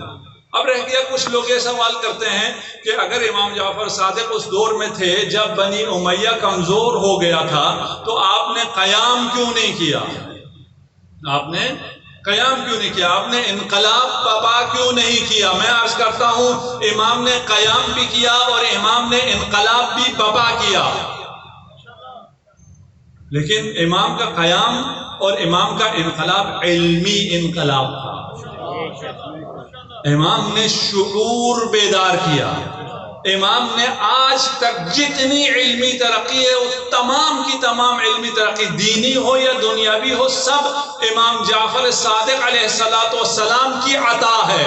اب رہ گیا, کچھ لوگ یہ سوال کرتے ہیں کہ اگر امام جعفر صادق اس دور میں تھے جب بنی امیہ کمزور ہو گیا تھا تو آپ نے قیام کیوں نہیں کیا؟ آپ نے قیام کیوں نہیں کیا؟ آپ نے انقلاب برپا کیوں نہیں کیا؟ میں عرض کرتا ہوں, امام نے قیام بھی کیا اور امام نے انقلاب بھی برپا کیا. لیکن امام کا قیام اور امام کا انقلاب علمی انقلاب تھا. امام نے شعور بیدار کیا. امام نے آج تک جتنی علمی ترقی ہے, تمام کی تمام علمی ترقی دینی ہو یا دنیاوی ہو, سب امام جعفر صادق علیہ السلام کی عطا ہے.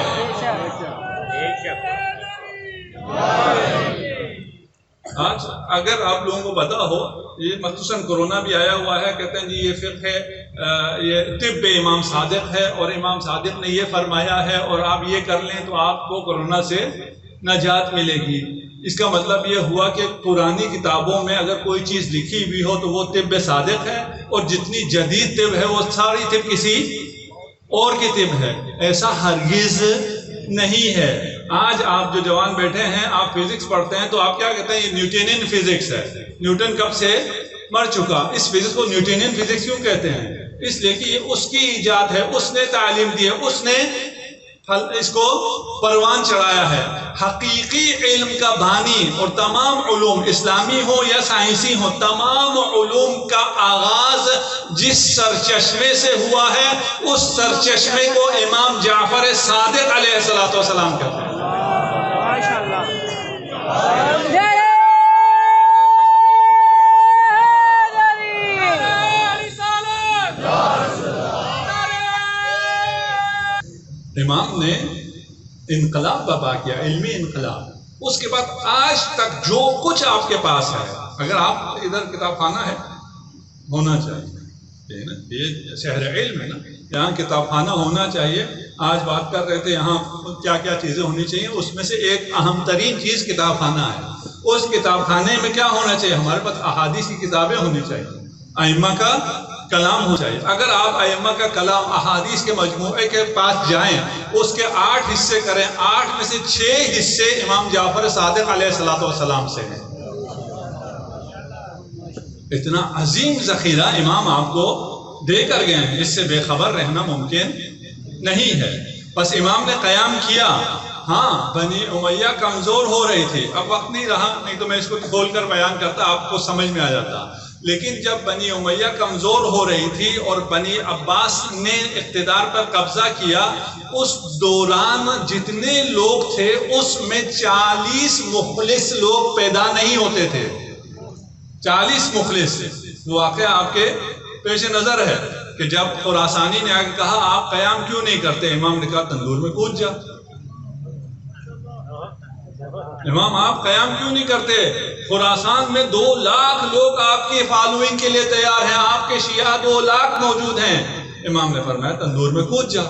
آج اگر آپ لوگوں کو پتا ہو, یہ مخصوصاً کورونا بھی آیا ہوا ہے, کہتے ہیں جی یہ فقہ ہے, یہ طب امام صادق ہے اور امام صادق نے یہ فرمایا ہے اور آپ یہ کر لیں تو آپ کو کورونا سے نجات ملے گی. اس کا مطلب یہ ہوا کہ پرانی کتابوں میں اگر کوئی چیز لکھی ہوئی ہو تو وہ طب صادق ہے, اور جتنی جدید طب ہے وہ ساری طب کسی اور کی طب ہے. ایسا ہرگز نہیں ہے. آج آپ جو جوان بیٹھے ہیں, آپ فزکس پڑھتے ہیں تو آپ کیا کہتے ہیں یہ نیوٹنین فزکس ہے. نیوٹن کب سے مر چکا. اس فزکس کو نیوٹنین فزکس کیوں کہتے ہیں؟ اس لیے کہ یہ اس کی ایجاد ہے, اس نے تعلیم دی ہے, اس نے اس کو پروان چڑھایا ہے. حقیقی علم کا بانی اور تمام علوم اسلامی ہو یا سائنسی ہو, تمام علوم کا آغاز جس سرچشمے سے ہوا ہے اس سرچشمے کو امام جعفر صادق علیہ السلام کہتے ہیں. امام نے انقلاب برپا کیا, علمی انقلاب. اس کے بعد آج تک جو کچھ آپ کے پاس ہے, اگر آپ ادھر کتاب خانہ ہے ہونا چاہیے, یہ شہر علم ہے نا, یہاں کتاب خانہ ہونا چاہیے. آج بات کر رہے تھے یہاں کیا کیا چیزیں ہونی چاہیے, اس میں سے ایک اہم ترین چیز کتاب خانہ ہے. اس کتاب خانے میں کیا ہونا چاہیے؟ ہمارے پاس احادیث کی کتابیں ہونی چاہیے, ائمہ کا کلام ہو چاہیے. اگر آپ ائمہ کا کلام احادیث کے مجموعے کے پاس جائیں, اس کے 8 حصے کریں, 8 میں سے 6 حصے امام جعفر صادق علیہ السلام سے ہیں. اتنا عظیم ذخیرہ امام آپ کو دے کر گئے ہیں, اس سے بے خبر رہنا ممکن نہیں ہے. بس امام نے قیام کیا. ہاں, بنی امیہ کمزور ہو رہی تھی. اب وقت نہیں رہا, نہیں تو میں اس کو کھول کر بیان کرتا, آپ کو سمجھ میں آ جاتا. لیکن جب بنی امیہ کمزور ہو رہی تھی اور بنی عباس نے اقتدار پر قبضہ کیا, اس دوران جتنے لوگ تھے اس میں 40 مخلص لوگ پیدا نہیں ہوتے تھے. 40 مخلص. واقعہ آپ کے پیش نظر ہے کہ جب خراسانی نے آگے کہا آپ قیام کیوں نہیں کرتے, امام نے کہا تندور میں کود جا. امام آپ قیام کیوں نہیں کرتے؟ خراسان میں 2 لاکھ لوگ آپ کی فالوئنگ کے لیے تیار ہیں, آپ کے شیعہ 2 لاکھ موجود ہیں. امام نے فرمایا تندور میں کود جا.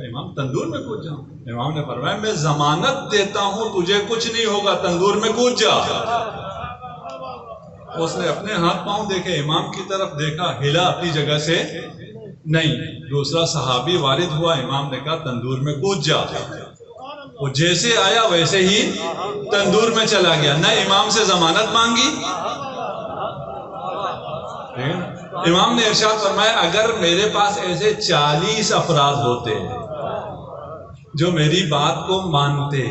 امام تندور میں کود جا. امام نے فرمایا میں ضمانت دیتا ہوں تجھے کچھ نہیں ہوگا, تندور میں کود جا. اس نے اپنے ہاتھ پاؤں دیکھے, امام کی طرف دیکھا, ہلا اپنی جگہ سے نہیں. دوسرا صحابی وارد ہوا, امام نے کہا تندور میں کود جا. وہ جیسے آیا ویسے ہی تندور میں چلا گیا, نہ امام سے ضمانت مانگی. امام نے ارشاد فرمایا اگر میرے پاس ایسے 40 افراد ہوتے جو میری بات کو مانتے.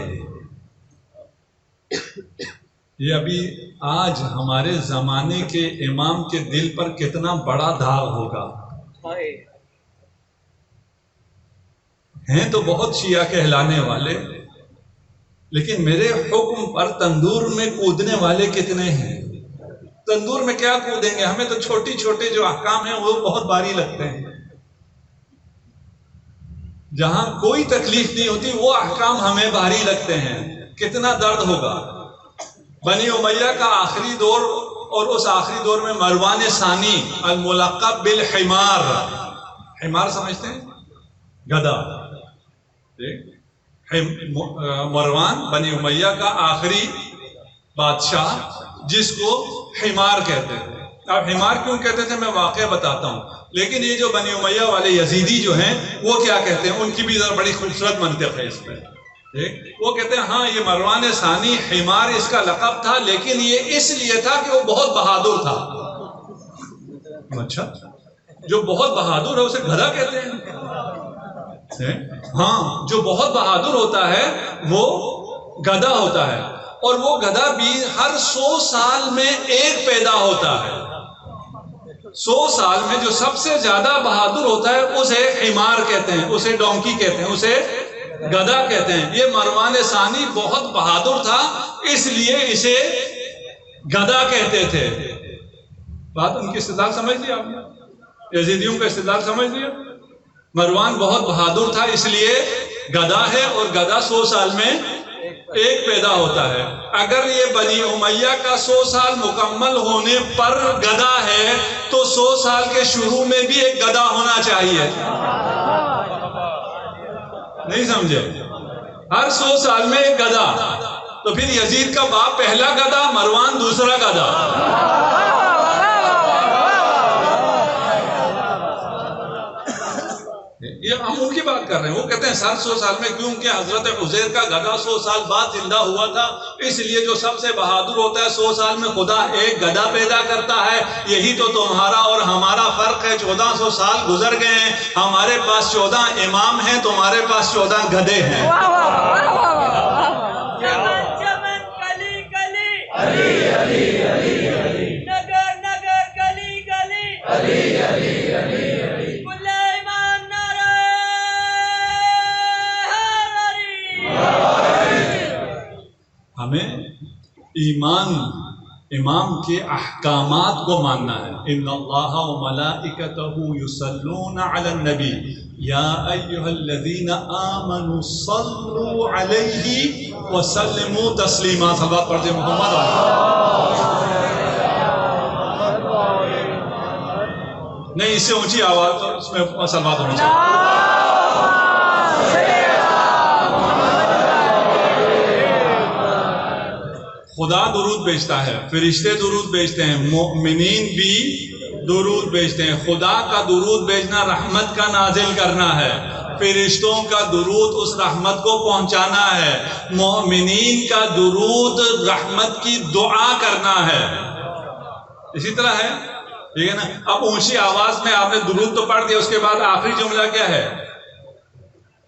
یہ ابھی آج ہمارے زمانے کے امام کے دل پر کتنا بڑا داغ ہوگا. ہیں تو بہت شیعہ کہلانے والے، لیکن میرے حکم پر تندور میں کودنے والے کتنے ہیں؟ تندور میں کیا کودیں گے؟ ہمیں تو چھوٹی چھوٹے جو احکام ہیں وہ بہت بھاری لگتے ہیں. جہاں کوئی تکلیف نہیں ہوتی وہ احکام ہمیں بھاری لگتے ہیں. کتنا درد ہوگا. بنی امیہ کا آخری دور، اور اس آخری دور میں مروان ثانی الملقب بالحمار، حمار سمجھتے ہیں؟ گدھا. مروان بنی امیہ کا آخری بادشاہ جس کو حمار کہتے تھے. اب حمار کیوں کہتے تھے میں واقعہ بتاتا ہوں، لیکن یہ جو بنی امیہ والے یزیدی جو ہیں وہ کیا کہتے ہیں، ان کی بھی ذرا بڑی خوبصورت منطق ہے اس پہ. وہ کہتے ہیں ہاں یہ مروان ثانی حمار اس کا لقب تھا، لیکن یہ اس لیے تھا کہ وہ بہت بہادر تھا. اچھا، جو بہت بہادر ہے اسے گدھا کہتے ہیں؟ ہاں، جو بہت بہادر ہوتا ہے وہ گدھا ہوتا ہے، اور وہ گدھا بھی ہر 100 سال میں ایک پیدا ہوتا ہے. 100 سال میں جو سب سے زیادہ بہادر ہوتا ہے اسے حمار کہتے ہیں، اسے ڈونکی کہتے ہیں، اسے گدھا کہتے ہیں. یہ مروان ثانی بہت بہادر تھا اس لیے اسے گدھا کہتے تھے. بات ان کی استدلال سمجھ لیا آپ نے؟ یزیدیوں کا استدلال سمجھ لیا؟ مروان بہت بہادر تھا اس لیے گدھا ہے، اور گدھا 100 سال میں ایک پیدا ہوتا ہے. اگر یہ بنی امیہ کا 100 سال مکمل ہونے پر گدھا ہے تو 100 سال کے شروع میں بھی ایک گدھا ہونا چاہیے. نہیں سمجھے؟ ہر 100 سال میں ایک گدھا. تو پھر یزید کا باپ پہلا گدھا، مروان دوسرا گدھا. یہ ہم ان کی بات کر رہے ہیں. وہ کہتے ہیں ہر 100 سال میں، کیونکہ حضرت عزیر کا گدھا 100 سال بعد زندہ ہوا تھا، اس لیے جو سب سے بہادر ہوتا ہے 100 سال میں خدا ایک گدھا پیدا کرتا ہے. یہی تو تمہارا اور ہمارا فرق ہے. 1400 سال گزر گئے ہیں، ہمارے پاس 14 امام ہیں، تمہارے پاس 14 گدھے ہیں. چمن چمن کلی کلی علی علی علی علی، نگر نگر گلی گلی علی علی علی علی، کل ایمان نعرہ حیدری. ہمیں ایمان امام کے احکامات کو ماننا ہے. ان اللہ و ملائکتہ یصلون علی النبی یا ایھا الذین آمنوا صلوا علیہ وسلموا تسلیما. صلوات پڑھ دیں محمد نہیں، اس سے اونچی آواز اس میں صلوات ہونی چاہیے. خدا درود بھیجتا ہے، فرشتے درود بھیجتے ہیں، مومنین بھی درود بھیجتے ہیں. خدا کا درود بھیجنا رحمت کا نازل کرنا ہے، فرشتوں کا درود اس رحمت کو پہنچانا ہے، مومنین کا درود رحمت کی دعا کرنا ہے. اسی طرح ہے، ٹھیک ہے نا. اب اونچی آواز میں آپ نے درود تو پڑھ دیا، اس کے بعد آخری جملہ کیا ہے؟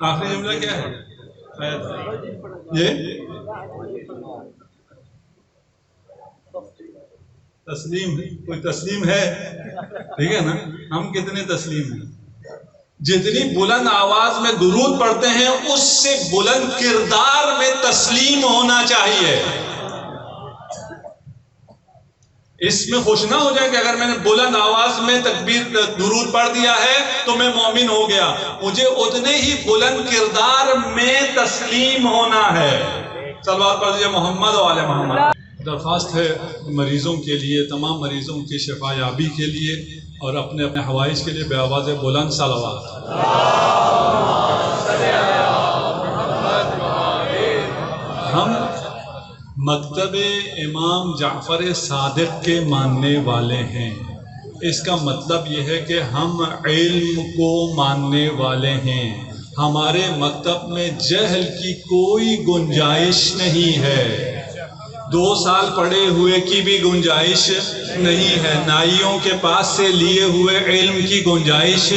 آخری جملہ کیا ہے؟ یہ تسلیم. کوئی تسلیم ہے؟ ٹھیک ہے نا. ہم کتنے تسلیم ہیں؟ جتنی بلند آواز میں درود پڑھتے ہیں اس سے بلند کردار میں تسلیم ہونا چاہیے. اس میں خوش نہ ہو جائے کہ اگر میں نے بلند آواز میں تکبیر درود پڑھ دیا ہے تو میں مومن ہو گیا. مجھے اتنے ہی بلند کردار میں تسلیم ہونا ہے. صلوات پڑھ دیجیے محمد و آل محمد. درخواست ہے مریضوں کے لیے، تمام مریضوں کی شفا یابی کے لیے اور اپنے اپنے حوائج کے لیے بے آواز بلند صلوات. ہم مکتب امام جعفر صادق کے ماننے والے ہیں. اس کا مطلب یہ ہے کہ ہم علم کو ماننے والے ہیں. ہمارے مکتب میں جہل کی کوئی گنجائش نہیں ہے. 2 سال پڑھے ہوئے کی بھی گنجائش نہیں ہے. نائیوں کے پاس سے لیے ہوئے علم کی گنجائش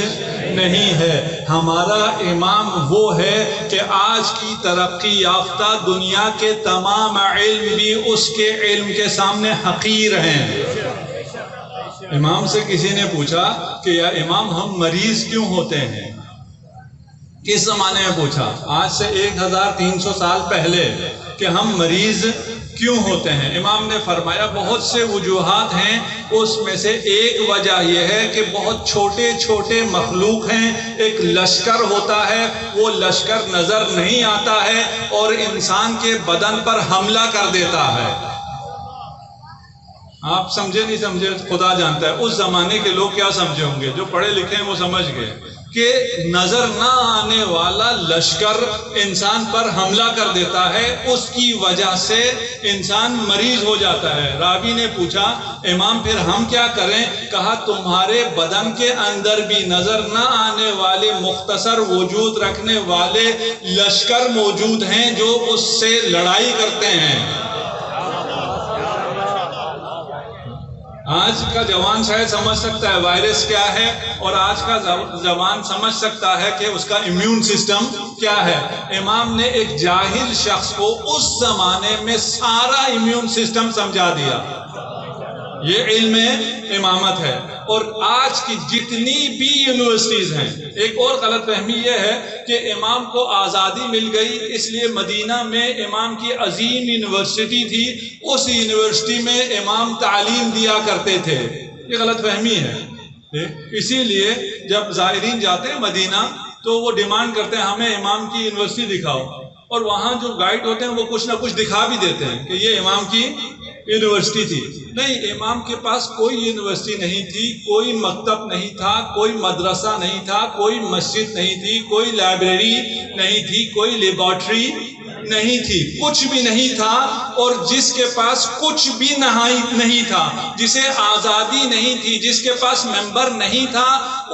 نہیں ہے. ہمارا امام وہ ہے کہ آج کی ترقی یافتہ دنیا کے تمام علم بھی اس کے علم کے سامنے حقیر ہیں. امام سے کسی نے پوچھا کہ یا امام ہم مریض کیوں ہوتے ہیں؟ کس زمانے میں پوچھا؟ آج سے 1300 سال پہلے کہ ہم مریض کیوں ہوتے ہیں. امام نے فرمایا بہت سے وجوہات ہیں، اس میں سے ایک وجہ یہ ہے کہ بہت چھوٹے چھوٹے مخلوق ہیں. ایک لشکر ہوتا ہے، وہ لشکر نظر نہیں آتا ہے اور انسان کے بدن پر حملہ کر دیتا ہے. آپ سمجھے نہیں سمجھے خدا جانتا ہے. اس زمانے کے لوگ کیا سمجھے ہوں گے؟ جو پڑھے لکھے ہیں وہ سمجھ گئے کہ نظر نہ آنے والا لشکر انسان پر حملہ کر دیتا ہے، اس کی وجہ سے انسان مریض ہو جاتا ہے. راوی نے پوچھا امام پھر ہم کیا کریں؟ کہا تمہارے بدن کے اندر بھی نظر نہ آنے والے مختصر وجود رکھنے والے لشکر موجود ہیں جو اس سے لڑائی کرتے ہیں. آج کا جوان شاید سمجھ سکتا ہے وائرس کیا ہے، اور آج کا جوان سمجھ سکتا ہے کہ اس کا امیون سسٹم کیا ہے. امام نے ایک جاہل شخص کو اس زمانے میں سارا امیون سسٹم سمجھا دیا. یہ علم امامت ہے. اور آج کی جتنی بھی یونیورسٹیز ہیں، ایک اور غلط فہمی یہ ہے کہ امام کو آزادی مل گئی اس لیے مدینہ میں امام کی عظیم یونیورسٹی تھی، اس یونیورسٹی میں امام تعلیم دیا کرتے تھے. یہ غلط فہمی ہے. اسی لیے جب زائرین جاتے ہیں مدینہ تو وہ ڈیمانڈ کرتے ہیں ہمیں امام کی یونیورسٹی دکھاؤ، اور وہاں جو گائیڈ ہوتے ہیں وہ کچھ نہ کچھ دکھا بھی دیتے ہیں کہ یہ امام کی یونیورسٹی تھی. نہیں، امام کے پاس کوئی یونیورسٹی نہیں تھی، کوئی مکتب نہیں تھا، کوئی مدرسہ نہیں تھا، کوئی مسجد نہیں تھی، کوئی لائبریری نہیں تھی، کوئی لیبارٹری نہیں تھی، کچھ بھی نہیں تھا. اور جس کے پاس کچھ بھی نہیں تھا، جسے آزادی نہیں تھی، جس کے پاس ممبر نہیں تھا،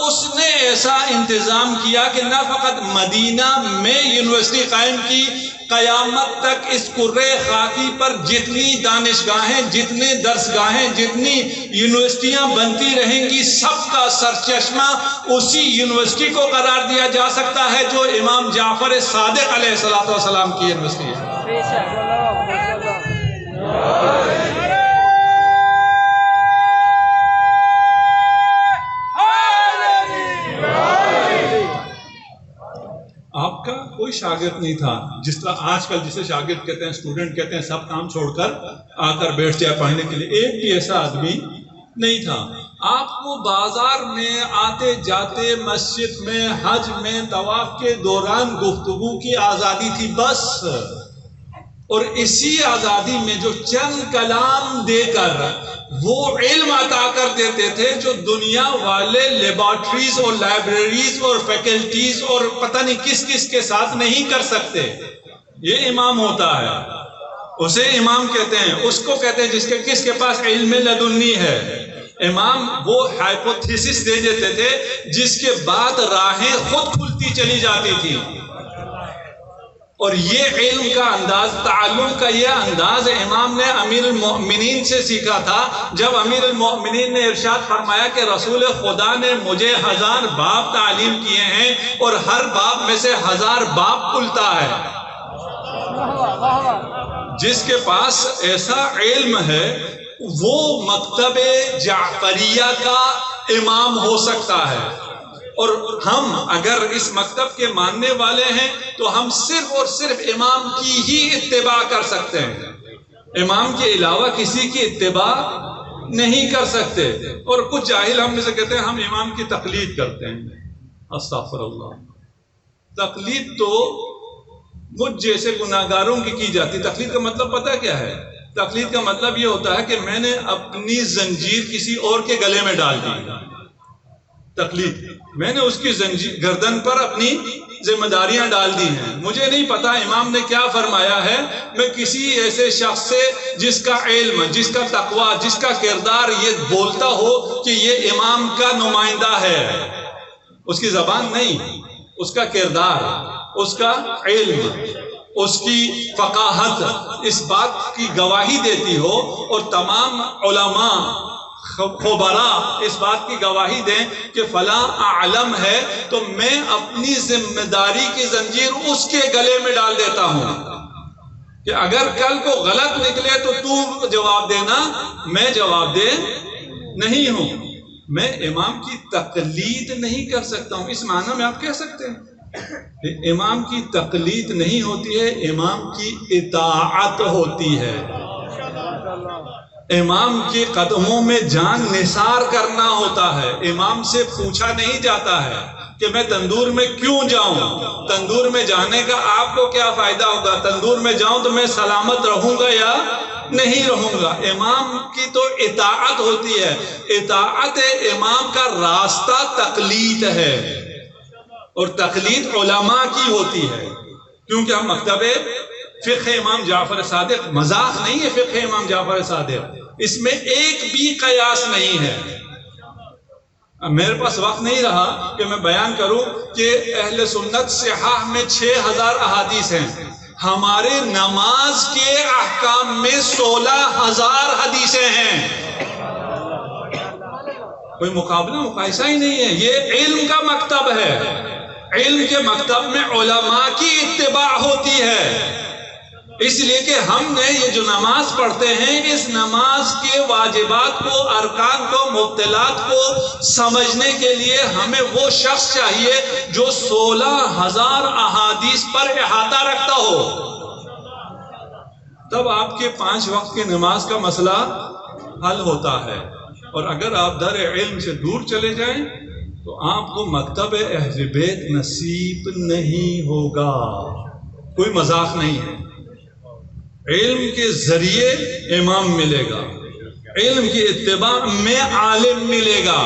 اس نے ایسا انتظام کیا کہ نہ فقط مدینہ میں یونیورسٹی قائم کی، قیامت تک اس کرے خاکی پر جتنی دانشگاہیں، جتنے درسگاہیں، جتنی یونیورسٹیاں بنتی رہیں گی، سب کا سرچشمہ اسی یونیورسٹی کو قرار دیا جا سکتا ہے جو امام جعفر صادق علیہ السلام کی یونیورسٹی ہے. آپ کا کوئی شاگرد نہیں تھا، جس طرح آج کل جسے شاگرد کہتے ہیں، اسٹوڈنٹ کہتے ہیں، سب کام چھوڑ کر آ کر بیٹھ جائے پڑھنے کے لیے. ایک بھی ایسا آدمی نہیں تھا. آپ کو بازار میں آتے جاتے، مسجد میں، حج میں، طواف کے دوران گفتگو کی آزادی تھی بس. اور اسی آزادی میں جو چند کلام دے کر وہ علم عطا کر دیتے تھے جو دنیا والے لیبارٹریز اور لائبریریز اور فیکلٹیز اور پتہ نہیں کس کس کے ساتھ نہیں کر سکتے. یہ امام ہوتا ہے، اسے امام کہتے ہیں. اس کو کہتے ہیں کس کے پاس علم لدنی ہے. امام وہ ہائپوتھیسس دے دیتے تھے جس کے بعد راہیں خود کھلتی چلی جاتی تھی. اور یہ علم کا انداز، تعلم کا یہ انداز امام نے امیر المؤمنین سے سیکھا تھا. جب امیر المؤمنین نے ارشاد فرمایا کہ رسول خدا نے مجھے 1000 باب تعلیم کیے ہیں اور ہر باب میں سے 1000 باب کھلتا ہے. جس کے پاس ایسا علم ہے وہ مکتب جعفریہ کا امام ہو سکتا ہے. اور ہم اگر اس مکتب کے ماننے والے ہیں تو ہم صرف اور صرف امام کی ہی اتباع کر سکتے ہیں. امام کے علاوہ کسی کی اتباع نہیں کر سکتے. اور کچھ جاہل ہم میں سے کہتے ہیں ہم امام کی تقلید کرتے ہیں. استغفر اللہ. تقلید تو مجھ جیسے گناہگاروں کی جاتی. تقلید کا مطلب پتہ کیا ہے؟ تقلید کا مطلب یہ ہوتا ہے کہ میں نے اپنی زنجیر کسی اور کے گلے میں ڈال دی. تقلید میں نے اس کی زنجیر گردن پر اپنی ذمہ داریاں ڈال دی ہیں. مجھے نہیں پتا امام نے کیا فرمایا ہے. میں کسی ایسے شخص سے جس کا علم، جس کا تقوی، جس کا کردار یہ بولتا ہو کہ یہ امام کا نمائندہ ہے، اس کی زبان نہیں، اس کا کردار، اس کا علم، اس کی فقاہت اس بات کی گواہی دیتی ہو، اور تمام علماء خبرا اس بات کی گواہی دیں کہ فلاں عالم ہے تو میں اپنی ذمہ داری کی زنجیر اس کے گلے میں ڈال دیتا ہوں کہ اگر کل کو غلط نکلے تو تو جواب دینا، میں جواب دہ نہیں ہوں۔ میں امام کی تقلید نہیں کر سکتا ہوں، اس معنی میں آپ کہہ سکتے ہیں امام کی تقلید نہیں ہوتی ہے، امام کی اطاعت ہوتی ہے۔ امام کے قدموں میں جان نثار کرنا ہوتا ہے۔ امام سے پوچھا نہیں جاتا ہے کہ میں تندور میں کیوں جاؤں، تندور میں جانے کا آپ کو کیا فائدہ ہوگا، تندور میں جاؤں تو میں سلامت رہوں گا یا نہیں رہوں گا۔ امام کی تو اطاعت ہوتی ہے، اطاعت امام کا راستہ تقلید ہے، اور تقلید علماء کی ہوتی ہے، کیونکہ ہم مکتب فقہ امام جعفر صادق، مذاق نہیں ہے فقہ امام جعفر صادق، اس میں ایک بھی قیاس نہیں ہے۔ میرے پاس وقت نہیں رہا کہ میں بیان کروں کہ اہل سنت صحاح میں 6000 احادیث ہیں، ہمارے نماز کے احکام میں 16000 حدیثیں ہیں۔ کوئی مقابلہ مقایسہ ہی نہیں ہے، یہ علم کا مکتب ہے، علم کے مکتب میں علماء کی اتباع ہوتی ہے۔ اس لیے کہ ہم نے یہ جو نماز پڑھتے ہیں، اس نماز کے واجبات کو، ارکان کو، مبطلات کو سمجھنے کے لیے ہمیں وہ شخص چاہیے جو 16000 احادیث پر احاطہ رکھتا ہو، تب آپ کے 5 وقت کی نماز کا مسئلہ حل ہوتا ہے۔ اور اگر آپ در علم سے دور چلے جائیں تو آپ کو مکتب اہل بیت نصیب نہیں ہوگا۔ کوئی مذاق نہیں ہے، علم کے ذریعے امام ملے گا، علم کی اتباع میں عالم ملے گا۔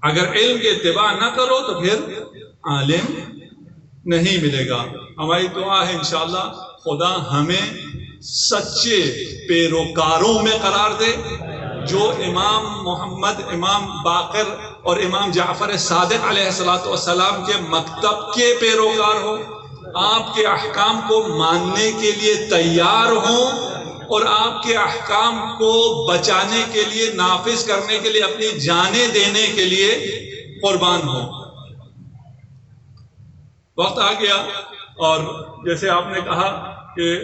اگر علم کی اتباع نہ کرو تو پھر عالم نہیں ملے گا۔ ہماری دعا ہے انشاءاللہ خدا ہمیں سچے پیروکاروں میں قرار دے، جو امام محمد، امام باقر اور امام جعفر صادق علیہ السلام کے مکتب کے پیروکار ہوں، آپ کے احکام کو ماننے کے لیے تیار ہوں، اور آپ کے احکام کو بچانے کے لیے، نافذ کرنے کے لیے اپنی جانیں دینے کے لیے قربان ہوں۔ وقت آ گیا، اور جیسے آپ نے کہا کہ